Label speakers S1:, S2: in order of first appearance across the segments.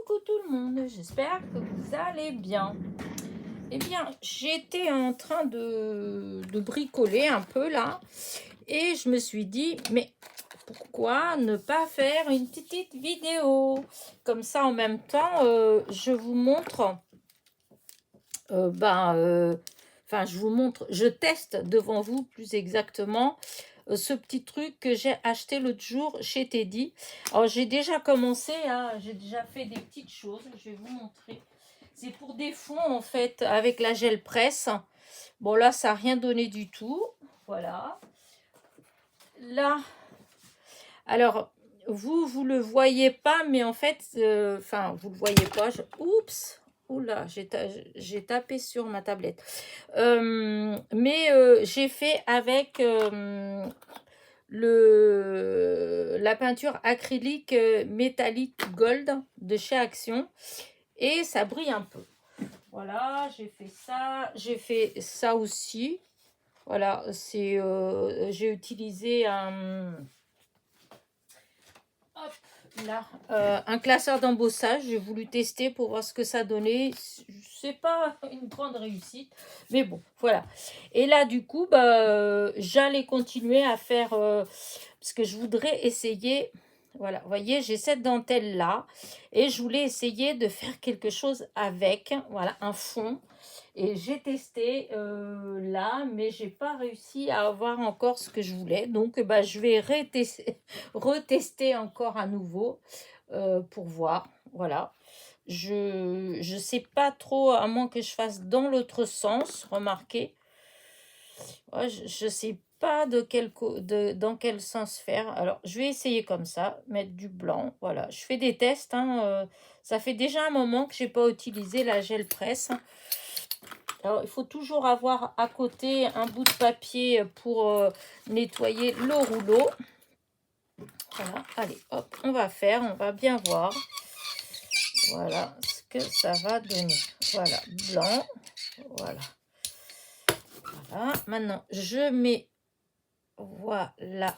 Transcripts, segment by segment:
S1: Coucou tout le monde, j'espère que vous allez bien. Eh bien, j'étais en train de bricoler un peu là et je me suis dit, mais pourquoi ne pas faire une petite vidéo? Comme ça, en même temps, je vous montre, je vous montre, je teste devant vous plus exactement ce petit truc que j'ai acheté l'autre jour chez Teddy. Alors, j'ai déjà commencé, hein, j'ai déjà fait des petites choses, je vais vous montrer. C'est pour des fonds, en fait, avec la gel presse. Bon, là, ça n'a rien donné du tout. Voilà. Là, alors, vous le voyez pas, mais en fait, vous le voyez pas. Oups! Oula, j'ai tapé sur ma tablette. J'ai fait avec la peinture acrylique métallique gold de chez Action. Et ça brille un peu. Voilà, j'ai fait ça. J'ai fait ça aussi. Voilà, j'ai utilisé un classeur d'embossage. J'ai voulu tester pour voir ce que ça donnait. C'est pas une grande réussite, mais bon, voilà. Et là, du coup, j'allais continuer à faire parce que je voudrais essayer. Voilà, vous voyez, j'ai cette dentelle là et je voulais essayer de faire quelque chose avec. Voilà, un fond. Et j'ai testé là, mais j'ai pas réussi à avoir encore ce que je voulais. Donc, je vais retester encore à nouveau pour voir. Voilà. Je sais pas trop, à moins que je fasse dans l'autre sens. Remarquez. Ouais, je sais pas dans quel sens faire. Alors, je vais essayer comme ça, mettre du blanc. Voilà. Je fais des tests. Hein, ça fait déjà un moment que j'ai pas utilisé la gel presse. Alors, il faut toujours avoir à côté un bout de papier pour nettoyer le rouleau. Voilà, allez, hop, on va bien voir. Voilà ce que ça va donner. Voilà, blanc. Voilà. Voilà, maintenant, je mets, voilà,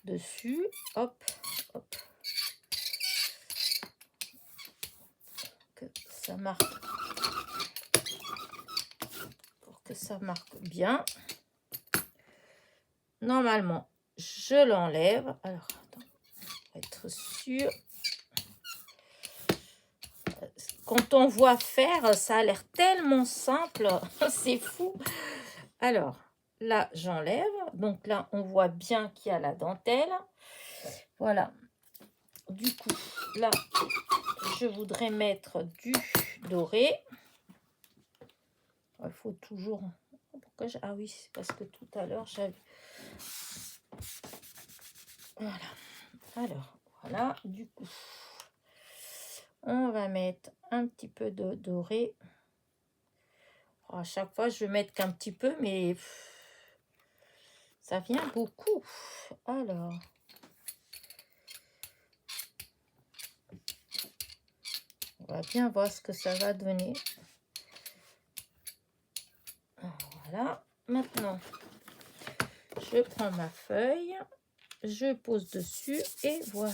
S1: dessus. Hop, hop. Que ça marque. Pour que ça marque bien. Normalement, je l'enlève. Alors, attends, pour être sûr. Quand on voit faire, ça a l'air tellement simple. C'est fou. Alors, là, j'enlève. Donc là, on voit bien qu'il y a la dentelle. Voilà. Du coup, là, je voudrais mettre du doré. Il faut toujours... Pourquoi Ah oui, c'est parce que tout à l'heure, j'avais... Voilà. Alors, voilà. Du coup, on va mettre un petit peu de doré. À chaque fois, je vais mettre qu'un petit peu, mais ça vient beaucoup. Alors, on va bien voir ce que ça va donner. Voilà. Maintenant, je prends ma feuille, je pose dessus et voilà.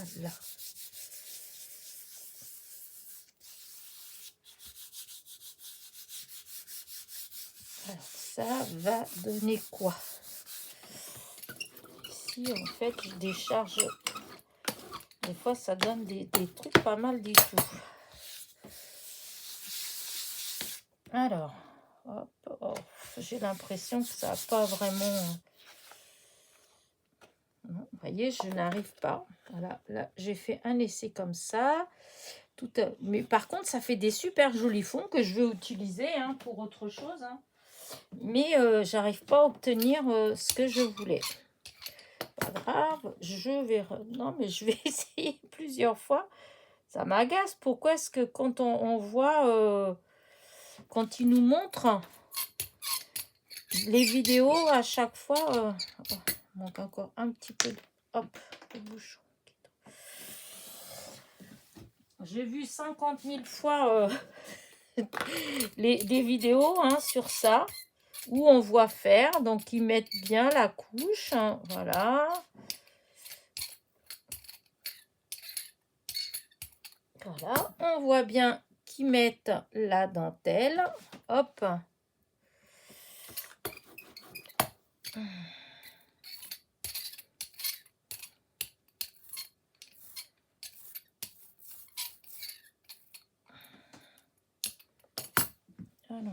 S1: Alors, ça va donner quoi? Ici, en fait, je décharge. Des fois, ça donne des trucs pas mal du tout. Alors, hop, hop. J'ai l'impression que ça n'a pas vraiment... Non, vous voyez, je n'arrive pas. Voilà, là, j'ai fait un essai comme ça. Mais par contre, ça fait des super jolis fonds que je vais utiliser pour autre chose. Mais j'arrive pas à obtenir ce que je voulais. Pas grave, non, mais je vais essayer plusieurs fois. Ça m'agace. Pourquoi est-ce que quand on voit, quand ils nous montrent les vidéos, à chaque fois, il manque encore un petit peu de bouchon. J'ai vu 50 000 fois des vidéos sur ça, où on voit faire. Donc, ils mettent bien la couche. Voilà. Voilà, on voit bien qu'ils mettent la dentelle. Hop. Alors,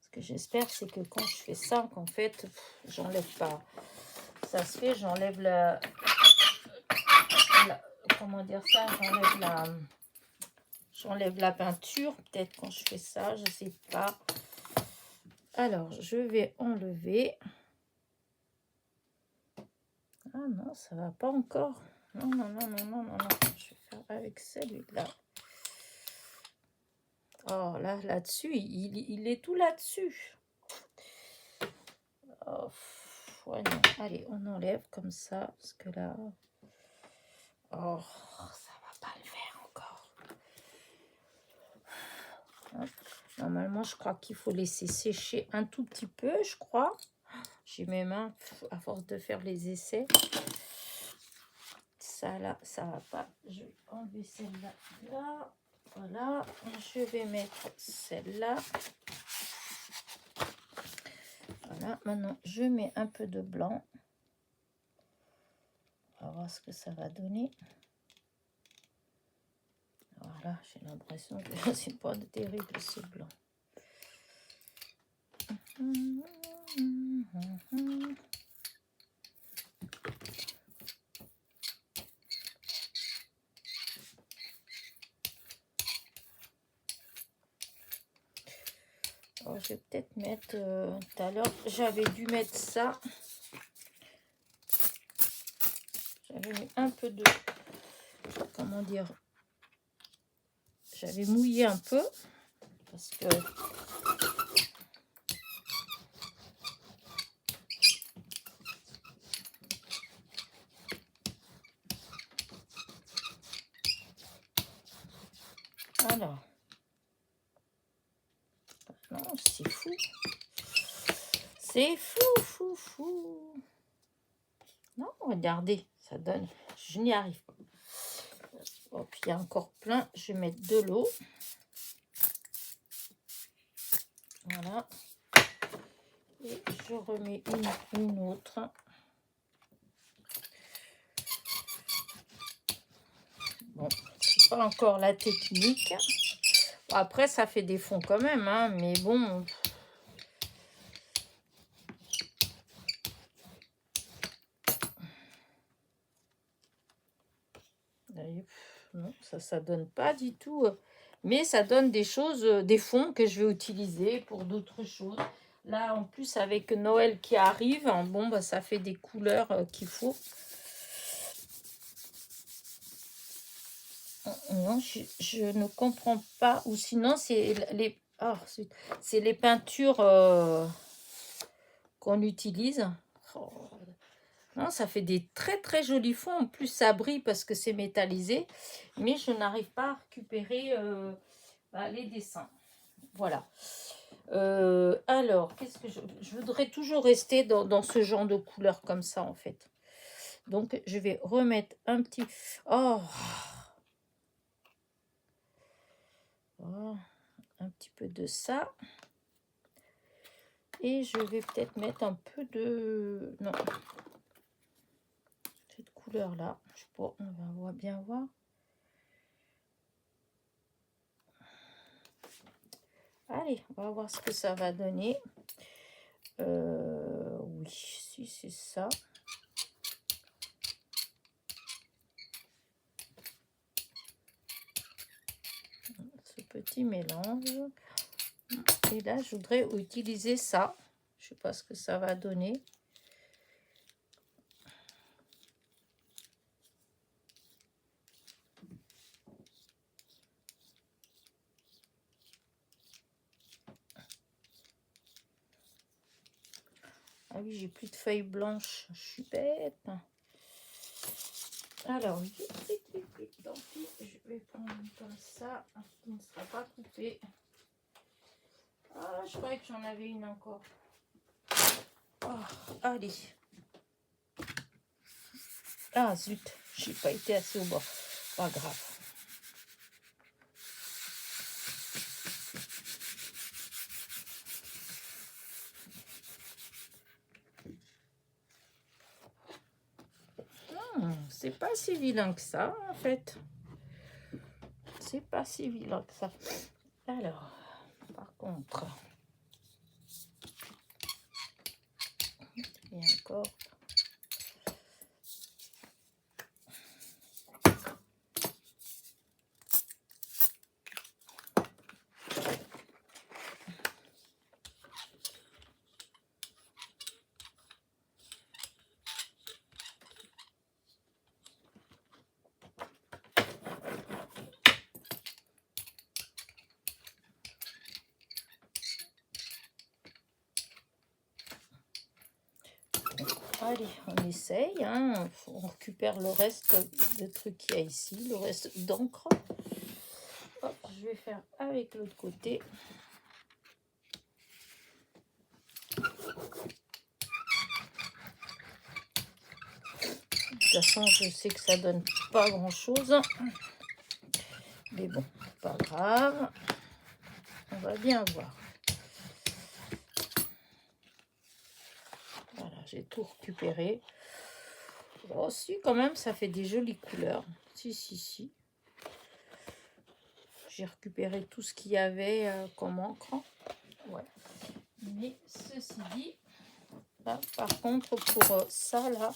S1: ce que j'espère, c'est que quand je fais ça, qu'en fait, j'enlève pas. Ça se fait, j'enlève comment dire ça, j'enlève la peinture, peut-être quand je fais ça, je sais pas. Alors, je vais enlever. Ah non, ça va pas encore. Non, non, non, non, non, non, non. Je vais faire avec celui-là. Oh, là-dessus, il est tout là-dessus. Oh, ouais, non. Allez, on enlève comme ça, parce que là... Oh, ça va pas le faire encore. Hop. Normalement, je crois qu'il faut laisser sécher un tout petit peu, je crois. J'ai mes mains, à force de faire les essais. Ça, là, ça va pas. Je vais enlever celle-là. Là, voilà. Je vais mettre celle-là. Voilà. Maintenant, je mets un peu de blanc. On va voir ce que ça va donner. Voilà, j'ai l'impression que c'est pas terrible ce blanc. Alors, je vais peut-être mettre tout à l'heure, j'avais dû mettre ça. J'avais mis un peu de, comment dire, j'avais mouillé un peu parce que alors, non, c'est fou. C'est fou, fou, fou. Non, regardez, ça donne, je n'y arrive pas. Oh, puis il y a encore plein, je vais mettre de l'eau. Voilà. Et je remets une autre. Bon, c'est pas encore la technique. Bon, après, ça fait des fonds quand même, hein, mais bon. Non, ça donne pas du tout. Mais ça donne des choses, des fonds que je vais utiliser pour d'autres choses. Là, en plus, avec Noël qui arrive, bon, bah, ça fait des couleurs qu'il faut. Non, je ne comprends pas. Ou sinon, c'est les peintures qu'on utilise. Oh. Non, ça fait des très très jolis fonds. En plus, ça brille parce que c'est métallisé. Mais je n'arrive pas à récupérer les dessins. Voilà. Alors, qu'est-ce que je voudrais toujours rester dans ce genre de couleur comme ça, en fait. Donc, je vais remettre un petit... Oh, un petit peu de ça. Et je vais peut-être mettre un peu de... Non. Cette couleur-là. Je sais pas, on va bien voir. Allez, on va voir ce que ça va donner. Oui, si c'est ça. Ce petit mélange. Et là, je voudrais utiliser ça. Je sais pas ce que ça va donner. Ah oui, j'ai plus de feuilles blanches. Je suis bête. Alors, vite, tant pis, je vais prendre comme ça. Qui ne sera pas coupé. Ah, je croyais que j'en avais une encore. Oh, allez. Ah, zut, j'ai pas été assez au bord. Pas grave. C'est pas si vilain que ça, en fait. C'est pas si vilain que ça. Alors, par contre, il y a encore... Allez, on essaye, hein. On récupère le reste de trucs qu'il y a ici, le reste d'encre. Je vais faire avec l'autre côté. De toute façon, je sais que ça donne pas grand chose. Mais bon, pas grave. On va bien voir. Voilà, j'ai tout récupéré. Oh si, quand même, ça fait des jolies couleurs. Si. J'ai récupéré tout ce qu'il y avait comme encre. Ouais. Mais ceci dit, là, par contre, pour ça, là,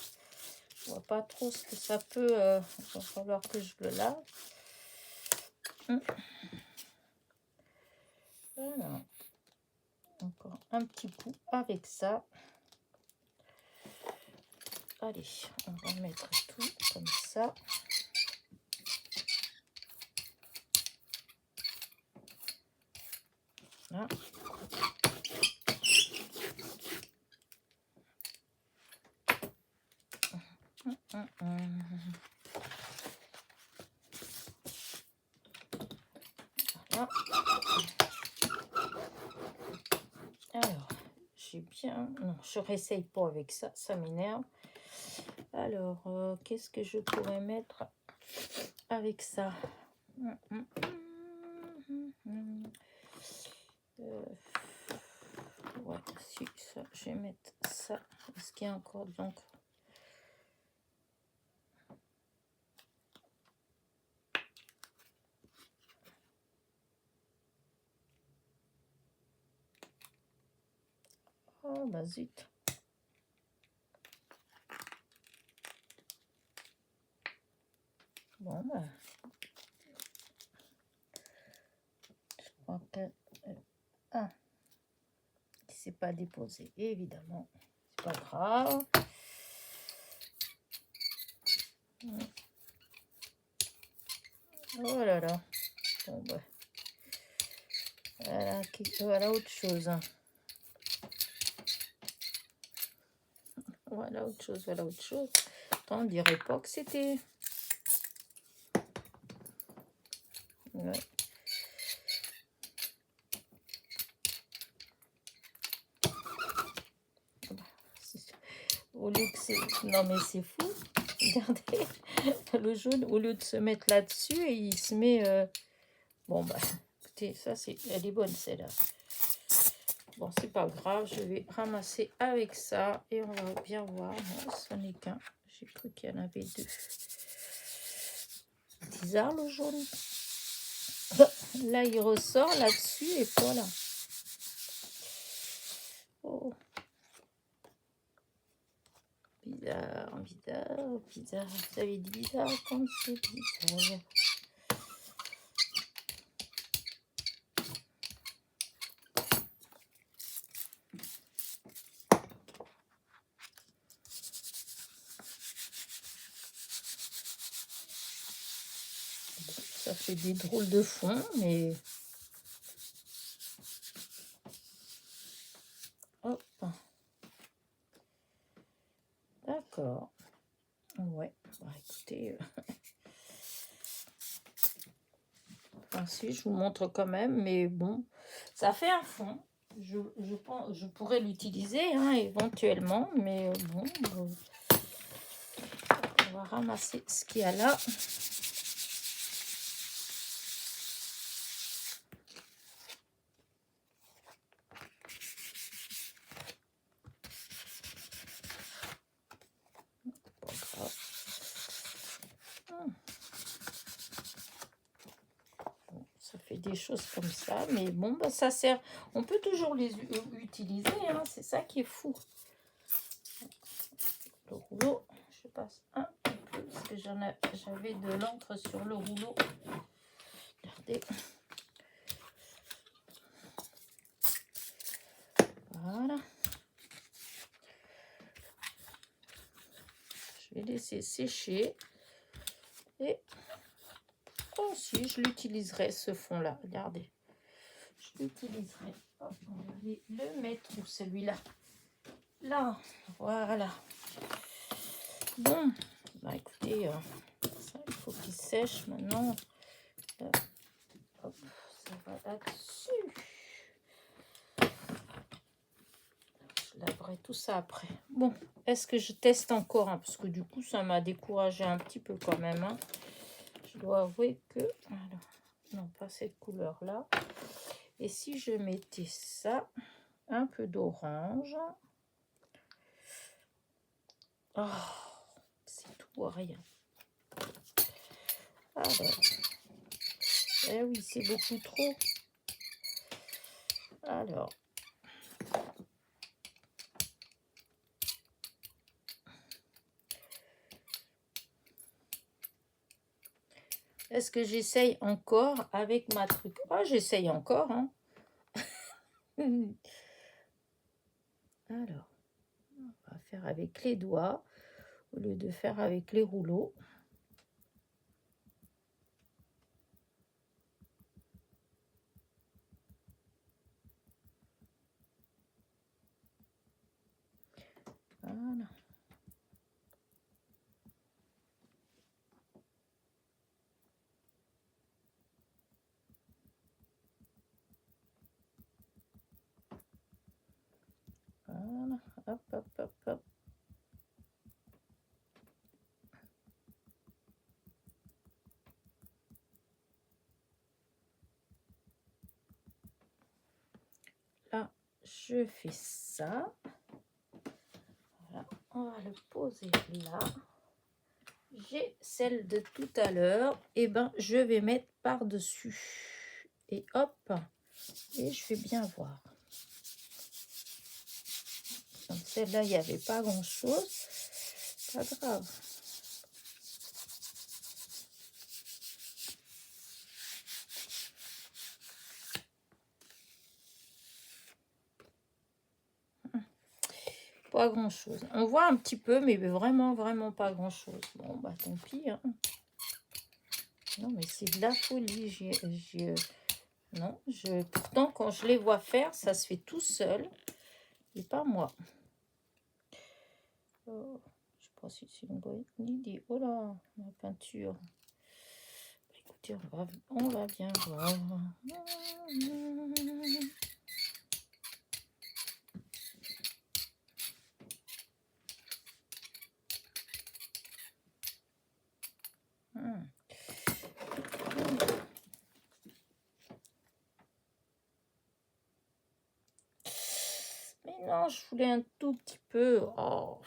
S1: je vois pas trop ce que ça peut... il va falloir que je le lave. Voilà. Encore un petit coup avec ça. Allez, on va mettre tout comme ça. Là. Voilà. Alors, j'ai bien... Non, je réessaye pas avec ça, ça m'énerve. Alors, qu'est-ce que je pourrais mettre avec ça? Ouais, si, ça, je vais mettre ça. Est-ce qu'il y a encore de l'encre? Oh, bah zut. Bon, bah... Je crois que... Ah, il s'est pas déposé, évidemment. C'est pas grave. Oh là là. Bon, bah... Voilà autre chose. Voilà autre chose. Attends, on dirait pas que c'était... Ouais. Au lieu que c'est... Non mais c'est fou. Regardez. Le jaune, au lieu de se mettre là-dessus, et il se met... Bon, bah, écoutez, ça, elle est bonne, celle-là. Bon, c'est pas grave, je vais ramasser avec ça et on va bien voir. Non, ce n'est qu'un. J'ai cru qu'il y en avait deux. Bizarre, le jaune. Là, il ressort là-dessus et voilà. Oh. Bizarre. Vous avez dit bizarre comme c'est bizarre. Ça fait des drôles de fond, mais... Hop. D'accord. Ouais. Bah, écoutez... Enfin, si, je vous montre quand même, mais bon, ça fait un fond. Je pense, je pourrais l'utiliser hein, éventuellement, mais bon, on va ramasser ce qu'il y a là. des choses comme ça. Mais bon, bah, ça sert. On peut toujours les utiliser, hein, c'est ça qui est fou. Le rouleau, je passe un petit peu parce que j'avais de l'encre sur le rouleau. Regardez. Voilà. Je vais laisser sécher. Et aussi, je l'utiliserai ce fond-là. Regardez. Je l'utiliserai. On va aller le mettre où celui-là? Là. Voilà. Bon. Bah écoutez, ça, il faut qu'il sèche maintenant. Hop, ça va là-dessus. Je laverai tout ça après. Bon, est-ce que je teste encore, hein, parce que du coup, ça m'a découragé un petit peu quand même. Hein. Je dois avouer que... Alors, non, pas cette couleur-là. Et si je mettais ça, un peu d'orange. Oh, c'est tout ou rien. Alors, eh oui, c'est beaucoup trop. Alors, est-ce que j'essaye encore avec ma truc? Oh, j'essaye encore. Hein. Alors, on va faire avec les doigts au lieu de faire avec les rouleaux. Voilà. Voilà. Hop, hop, hop, hop. Là, je fais ça. Voilà. On va le poser là. J'ai celle de tout à l'heure. Et ben, je vais mettre par-dessus. Et hop. Et je vais bien voir. Donc celle-là, il n'y avait pas grand-chose. Pas grave. Pas grand-chose. On voit un petit peu, mais vraiment, vraiment pas grand-chose. Bon, bah tant pis. Hein. Non, mais c'est de la folie. Non, pourtant, quand je les vois faire, ça se fait tout seul. Et pas moi. Oh, je sais pas si c'est une bonne idée. Oh là, la peinture. Écoutez, on va bien voir. Mais non, je voulais un tout petit peu. Oh.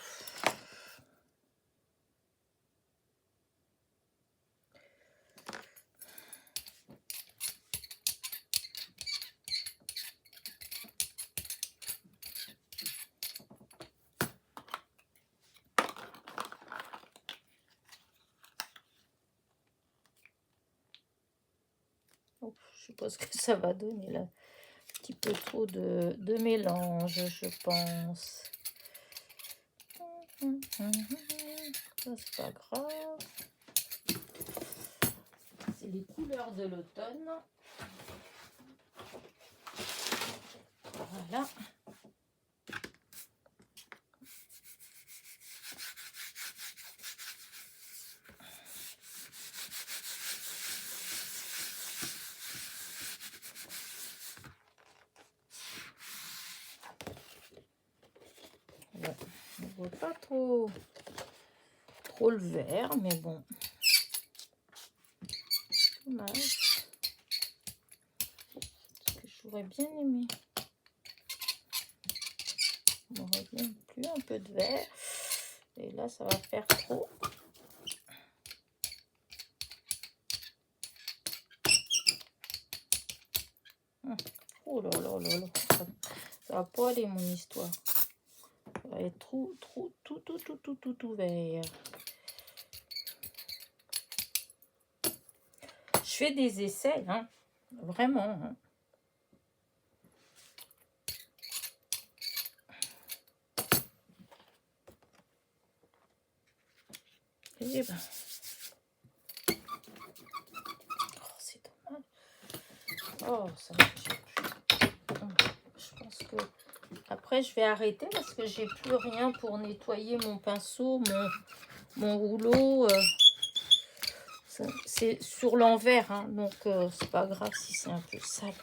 S1: Je sais pas ce que ça va donner là. Un petit peu trop de mélange, je pense. Ça, c'est pas grave. C'est les couleurs de l'automne. Voilà. Ouais. On ne voit pas trop le vert, mais bon. Dommage. Parce que j'aurais bien aimé. On aurait bien plus un peu de vert. Et là, ça va faire trop. Oh là là là là. Ça va pas aller, mon histoire. Ça va être tout vert. Je fais des essais, hein. Vraiment, hein. Et ben... Oh, c'est dommage. Oh, ça je pense que... Après, je vais arrêter parce que j'ai plus rien pour nettoyer mon pinceau, mon rouleau. C'est sur l'envers, hein, donc c'est pas grave si c'est un peu sale.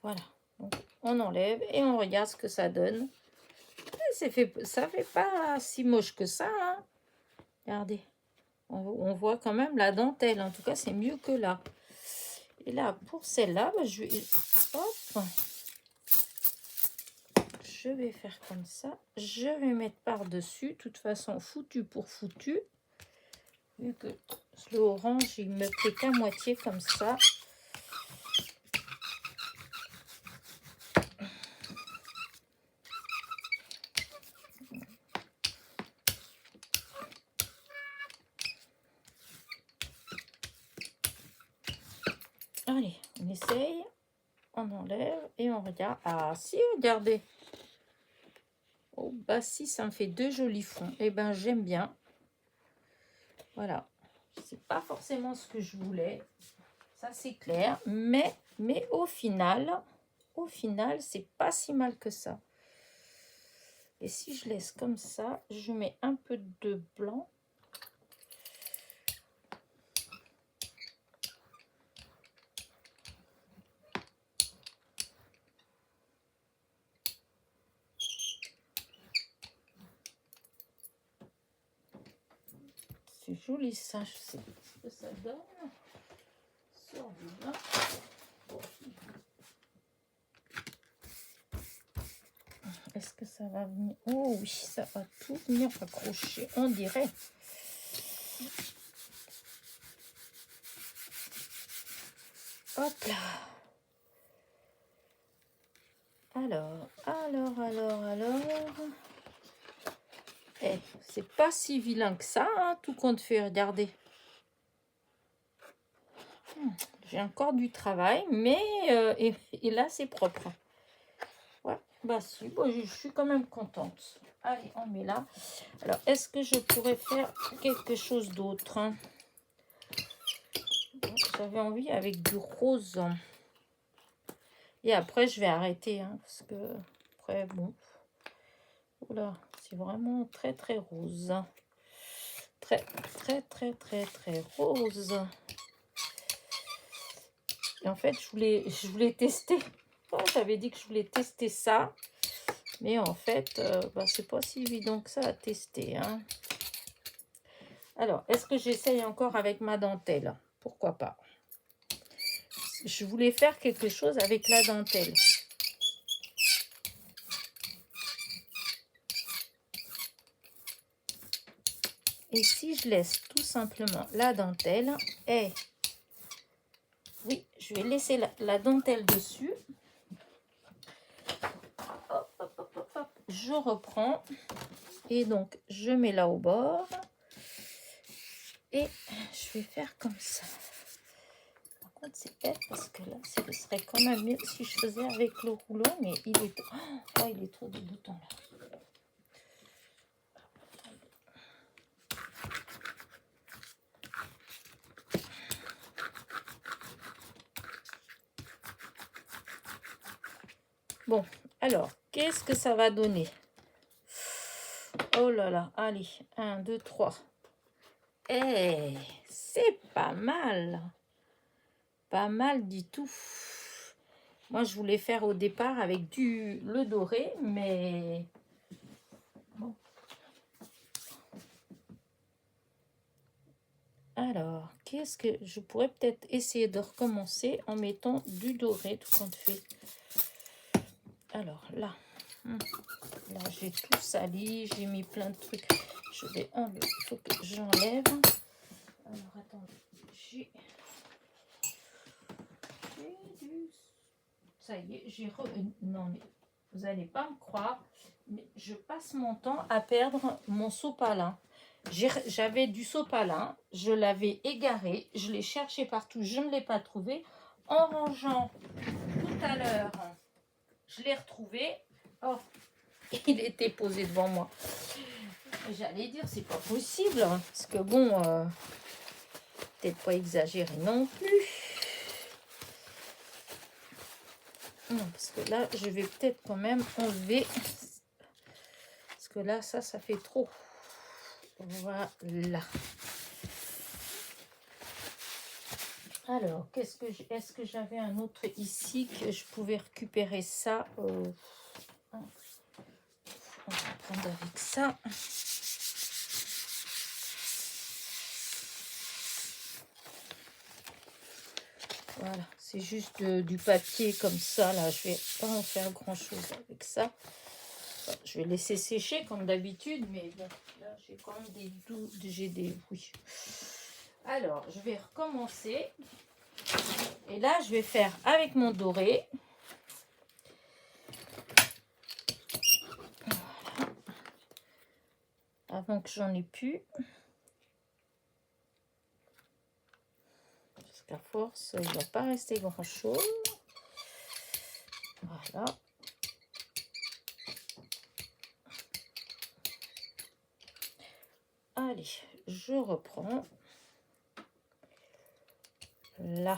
S1: Voilà, donc on enlève et on regarde ce que ça donne. Ça fait pas si moche que ça, hein. Regardez, on voit quand même la dentelle. En tout cas, c'est mieux que là. Et là, pour celle-là, bah, je vais faire comme ça. Je vais mettre par-dessus. De toute façon, foutu pour foutu. Vu que le orange, il me plaît qu'à moitié comme ça. Allez, on essaye. On enlève et on regarde. Ah si, regardez. Oh bah si, ça me fait deux jolis fonds. Eh ben j'aime bien. Voilà. C'est pas forcément ce que je voulais. Ça c'est clair. Mais au final, c'est pas si mal que ça. Et si je laisse comme ça, je mets un peu de blanc. C'est joli ça, je sais pas ce que ça donne. Sort du blanc. Est-ce que ça va venir? Oh oui, ça va tout venir accrocher, on dirait. Hop là. Alors. Eh, c'est pas si vilain que ça, hein, tout compte fait, regardez. J'ai encore du travail, mais et là c'est propre. Ouais, bah si, bon, je suis quand même contente. Allez, on met là. Alors, est-ce que je pourrais faire quelque chose d'autre, hein? J'avais envie avec du rose. Et après, je vais arrêter, hein, parce que après, bon. Oula, c'est vraiment très très rose. Très rose. Et en fait, je voulais tester. Oh, j'avais dit que je voulais tester ça. Mais en fait, bah, c'est pas si évident que ça à tester, hein. Alors, est-ce que j'essaye encore avec ma dentelle? Pourquoi pas? Je voulais faire quelque chose avec la dentelle. Et si je laisse tout simplement la dentelle, et oui, je vais laisser la dentelle dessus. Hop, hop, hop, hop, hop. Je reprends. Et donc, je mets là au bord. Et je vais faire comme ça. Par contre, c'est bête parce que là, ce serait quand même mieux si je faisais avec le rouleau. Mais il est, oh, il est trop de boutons là. Bon, alors, qu'est-ce que ça va donner? Oh là là, allez, 1, 2, 3. Eh, c'est pas mal. Pas mal du tout. Moi, je voulais faire au départ avec le doré, mais... Bon. Alors, qu'est-ce que... Je pourrais peut-être essayer de recommencer en mettant du doré, tout compte fait. Alors, là... Là, j'ai tout sali, j'ai mis plein de trucs. Je vais enlever, il faut que j'enlève. Alors, attendez, j'ai ça y est, non, mais vous n'allez pas me croire, mais je passe mon temps à perdre mon sopalin. J'avais du sopalin, je l'avais égaré, je l'ai cherché partout, je ne l'ai pas trouvé. En rangeant tout à l'heure, je l'ai retrouvé. Oh, il était posé devant moi. J'allais dire, c'est pas possible, hein, parce que bon, peut-être pas exagérer non plus. Non, parce que là, je vais peut-être quand même enlever. Parce que là, ça fait trop. Voilà. Alors, est-ce que j'avais un autre ici que je pouvais récupérer ça on va prendre avec ça. Voilà, c'est juste du papier comme ça. Là, je vais pas en faire grand-chose avec ça. Enfin, je vais laisser sécher comme d'habitude, mais bon, là, j'ai quand même oui. Alors, je vais recommencer. Et là, je vais faire avec mon doré. Voilà. Avant que j'en ai plus. Parce qu'à force, il ne va pas rester grand-chose. Voilà. Allez, je reprends. Là.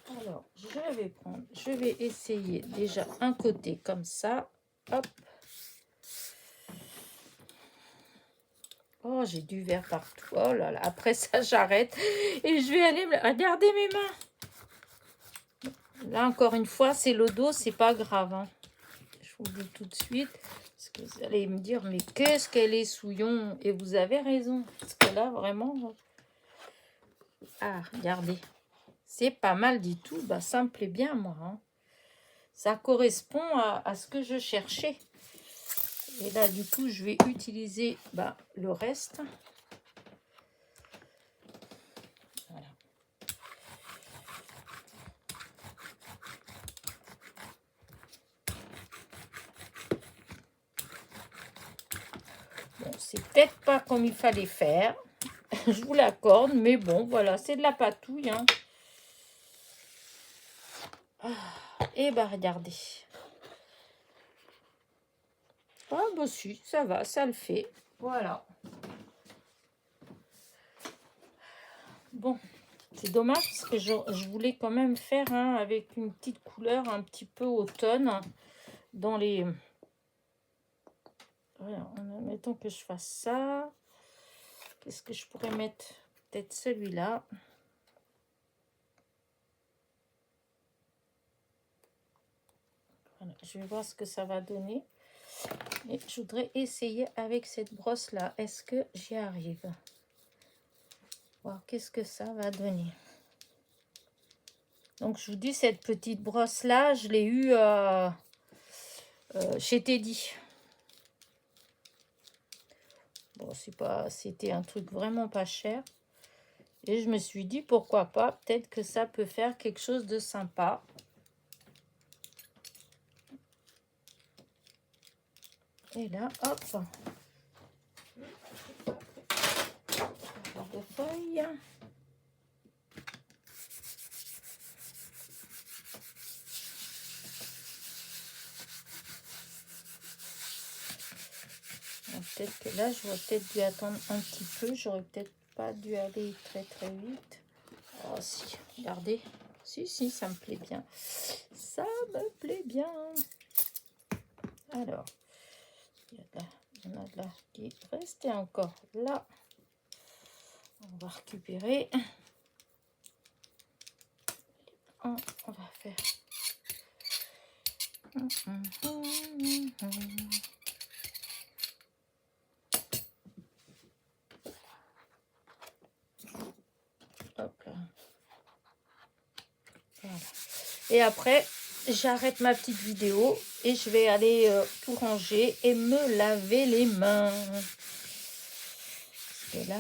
S1: Alors, je vais essayer déjà un côté comme ça. Hop. Oh, j'ai du verre partout. Oh là là, après ça, j'arrête. Et je vais aller regarder mes mains. Là, encore une fois, c'est le dos, c'est pas grave. Hein. Je vous le dis tout de suite. Parce que vous allez me dire, mais qu'est-ce qu'elle est souillon. Et vous avez raison. Parce que là, vraiment... Ah, regardez. C'est pas mal du tout. Bah, ça me plaît bien, moi. Hein. Ça correspond à ce que je cherchais. Et là, du coup, je vais utiliser le reste. Voilà. Bon, c'est peut-être pas comme il fallait faire. Je vous l'accorde, mais bon, voilà, c'est de la patouille. Hein. Et regardez. Ah, bah si, ça va, ça le fait. Voilà. Bon, c'est dommage parce que je voulais quand même faire avec une petite couleur un petit peu automne dans les... Voilà, mettons que je fasse ça. Qu'est-ce que je pourrais mettre? Peut-être celui-là. Voilà, je vais voir ce que ça va donner. Et je voudrais essayer avec cette brosse-là. Est-ce que j'y arrive? Voir qu'est-ce que ça va donner. Donc, je vous dis, cette petite brosse-là, je l'ai eue chez Teddy. Bon, c'était un truc vraiment pas cher. Et je me suis dit, pourquoi pas, peut-être que ça peut faire quelque chose de sympa. Et là, hop. Portefeuille. Peut-être que là, j'aurais peut-être dû attendre un petit peu. J'aurais peut-être pas dû aller très très vite. Oh si, regardez. Si, ça me plaît bien. Ça me plaît bien. Alors, il y en a de là qui restait encore là. On va récupérer. On va faire. Hop là. Et après, j'arrête ma petite vidéo et je vais aller tout ranger et me laver les mains. Parce que là...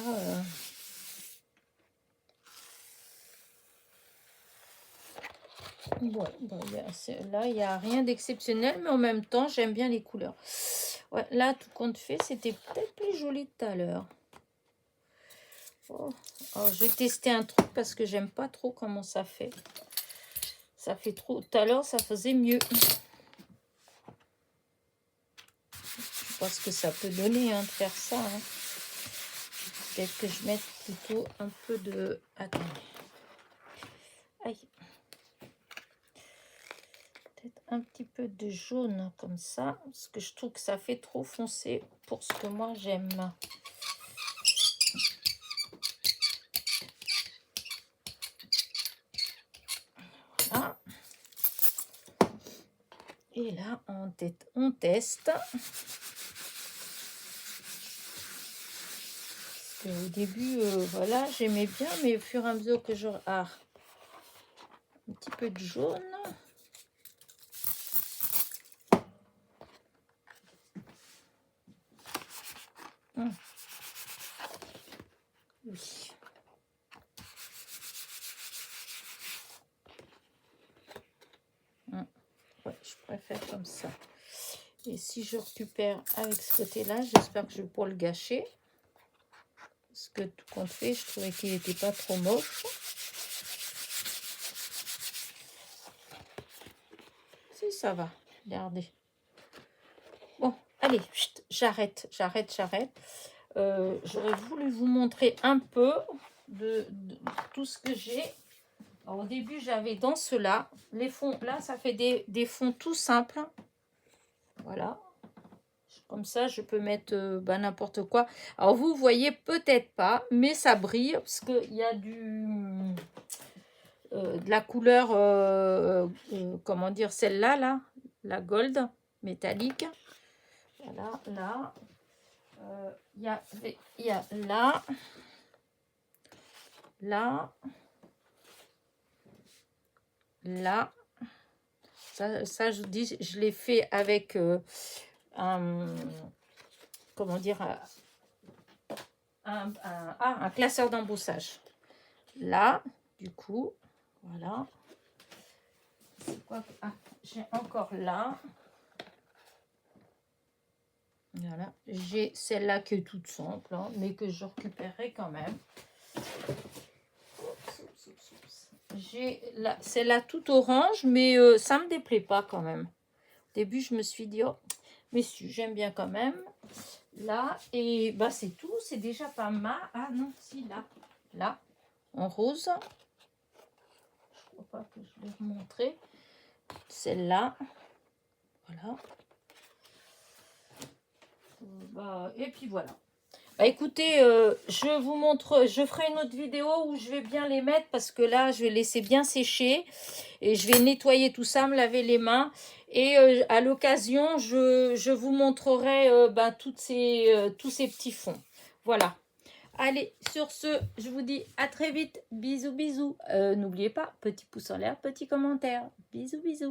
S1: Ouais, bon, là, il n'y a rien d'exceptionnel, mais en même temps, j'aime bien les couleurs. Ouais, là, tout compte fait, c'était peut-être plus joli tout à l'heure. Oh. Alors, je vais tester un truc parce que j'aime pas trop comment ça fait. Ça fait trop... Tout à l'heure, ça faisait mieux. Je sais pas ce que ça peut donner hein, de faire ça. Hein. Peut-être que je mette plutôt un peu de... Attendez. Aïe. Peut-être un petit peu de jaune comme ça. Parce que je trouve que ça fait trop foncé pour ce que moi j'aime. Voilà. Et là, on teste. Au début, voilà, j'aimais bien, mais au fur et à mesure que je... Ah, un petit peu de jaune. Oui. Ouais, je préfère comme ça. Et si je récupère avec ce côté-là, j'espère que je vais pas le gâcher. Parce que tout compte fait, je trouvais qu'il n'était pas trop moche. Si, ça va. Regardez. Bon, allez, j'arrête. J'aurais voulu vous montrer un peu de tout ce que j'ai. Au début, j'avais dans ceux-là. Les fonds, là, ça fait des fonds tout simples. Voilà. Comme ça, je peux mettre n'importe quoi. Alors, vous voyez peut-être pas, mais ça brille parce qu'il y a de la couleur, comment dire, celle-là, là, la gold métallique. Voilà, là. Il y a là, là. Ça, je vous dis, je l'ai fait avec comment dire, un classeur d'emboussage. Là, du coup, voilà. C'est quoi? Ah, j'ai encore là. Voilà. J'ai celle-là qui est toute simple, hein, mais que je récupérerai quand même. J'ai celle-là toute orange, mais ça me déplaît pas quand même. Au début, je me suis dit, oh, mais si, j'aime bien quand même. Là, et bah c'est tout, c'est déjà pas mal. Ah non, si, là, en rose. Je crois pas que je vais vous montrer. Celle-là, voilà. Bah, et puis voilà. Bah écoutez, je vous montre, je ferai une autre vidéo où je vais bien les mettre parce que là, je vais laisser bien sécher et je vais nettoyer tout ça, me laver les mains. Et à l'occasion, je vous montrerai tous ces petits fonds. Voilà. Allez, sur ce, je vous dis à très vite. Bisous, bisous. N'oubliez pas, petit pouce en l'air, petit commentaire. Bisous, bisous.